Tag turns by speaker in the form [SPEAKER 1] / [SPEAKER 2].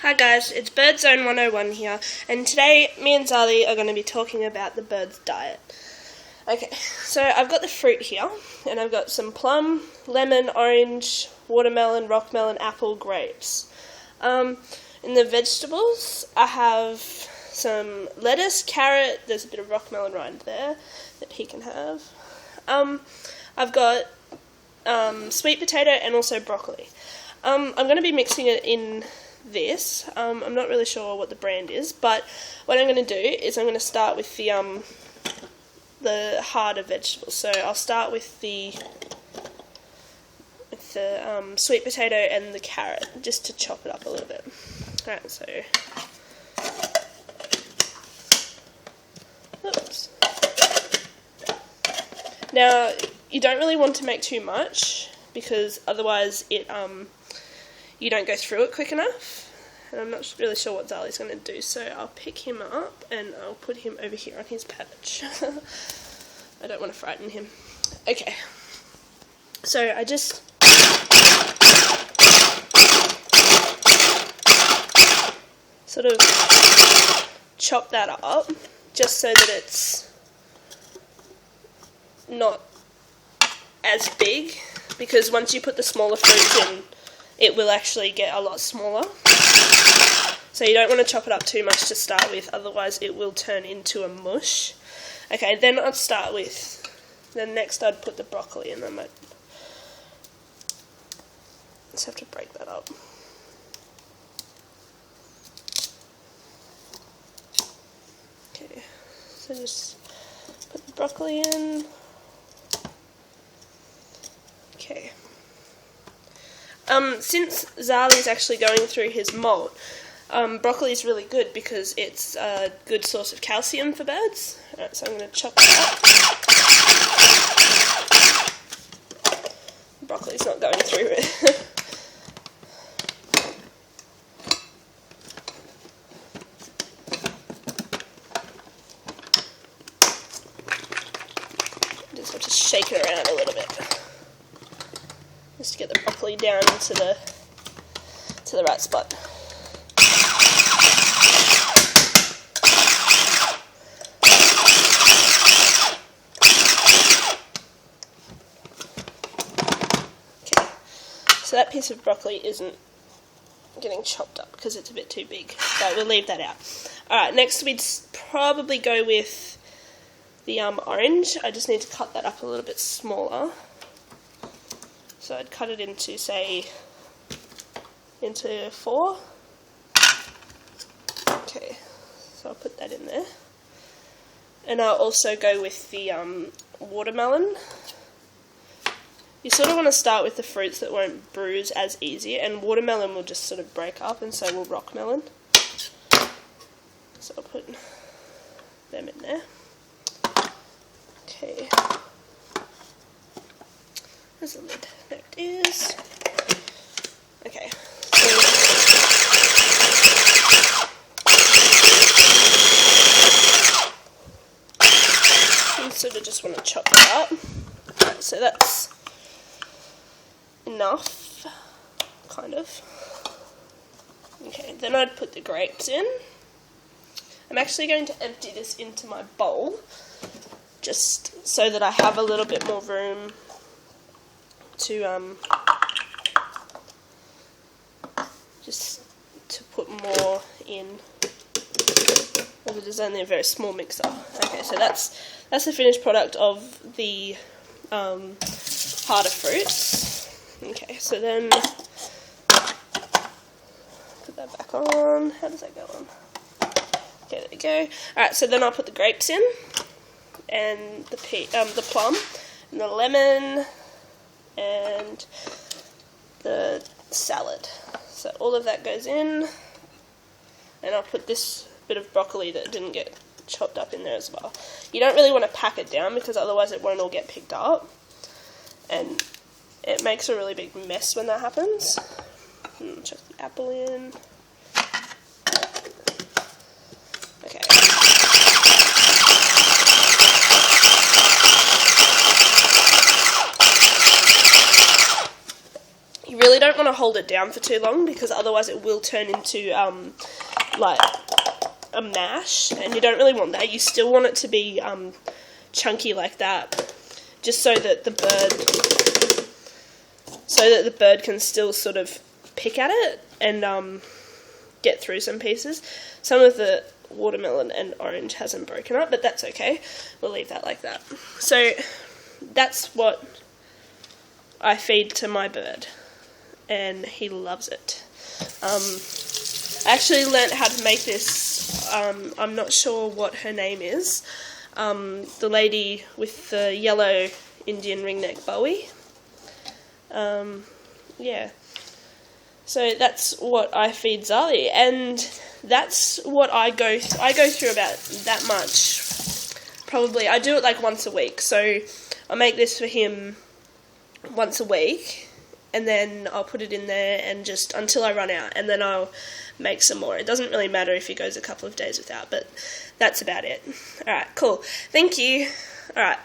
[SPEAKER 1] Hi guys, it's Bird Zone 101 here, and today me and Zali are going to be talking about the bird's diet. Okay, so I've got the fruit here, and I've got some plum, lemon, orange, watermelon, rockmelon, apple, grapes. In the vegetables, I have some lettuce, carrot, there's a bit of rockmelon right there that he can have. I've got sweet potato and also broccoli. I'm going to be mixing it in this. I'm not really sure what the brand is, but what I'm going to do is I'm going to start with the harder vegetables. So I'll start with the sweet potato and the carrot, just to chop it up a little bit. Alright, so oops. Now you don't really want to make too much because otherwise you don't go through it quick enough, and I'm not really sure what Zali's going to do, so I'll pick him up and I'll put him over here on his perch. I don't want to frighten him. Okay, so I just sort of chop that up just so that it's not as big, because once you put the smaller fruits in, it will actually get a lot smaller. So you don't want to chop it up too much to start with, otherwise it will turn into a mush. Okay, then I'd start with, then next I'd put the broccoli in. I might just have to break that up. Okay, so just put the broccoli in. Okay. Since Zali's actually going through his molt, broccoli is really good because it's a good source of calcium for birds. Alright, so I'm going to chop that up. Broccoli's not going through it. Just have to shake it around a little bit, just to get the broccoli down to the right spot. Okay, so that piece of broccoli isn't getting chopped up because it's a bit too big, but we'll leave that out. Alright, next we'd probably go with the orange. I just need to cut that up a little bit smaller. So I'd cut it into, say, into 4. Okay, so I'll put that in there. And I'll also go with the watermelon. You sort of want to start with the fruits that won't bruise as easy, and watermelon will just sort of break up, and so will rockmelon. So I'll put them in there. Okay. There's a lid. There it is. Okay. So you sort of just want to chop that up. Right, so that's enough, kind of. Okay, then I'd put the grapes in. I'm actually going to empty this into my bowl, just so that I have a little bit more room to just to put more in, as it is only a very small mixer. Okay, so that's the finished product of the harder fruits. Okay, so then put that back on. How does that go on? Okay, there we go. Alright, so then I'll put the grapes in, and the plum, and the lemon, and the salad. So all of that goes in, and I'll put this bit of broccoli that didn't get chopped up in there as well. You don't really want to pack it down because otherwise it won't all get picked up, and it makes a really big mess when that happens. Chuck the apple in. Okay. You really don't want to hold it down for too long, because otherwise it will turn into like a mash, and you don't really want that. You still want it to be chunky like that, just so that the bird can still sort of pick at it and get through some pieces. Some of the watermelon and orange hasn't broken up, but that's okay. We'll leave that like that. So that's what I feed to my bird, and he loves it. I actually learnt how to make this. I'm not sure what her name is. The lady with the yellow Indian ringneck bowie. Yeah. So that's what I feed Zali, and that's what I go through about that much. Probably I do it like once a week. So I make this for him once a week, and then I'll put it in there and just until I run out, and then I'll make some more. It doesn't really matter if he goes a couple of days without, but that's about it. Alright, cool. Thank you. Alright.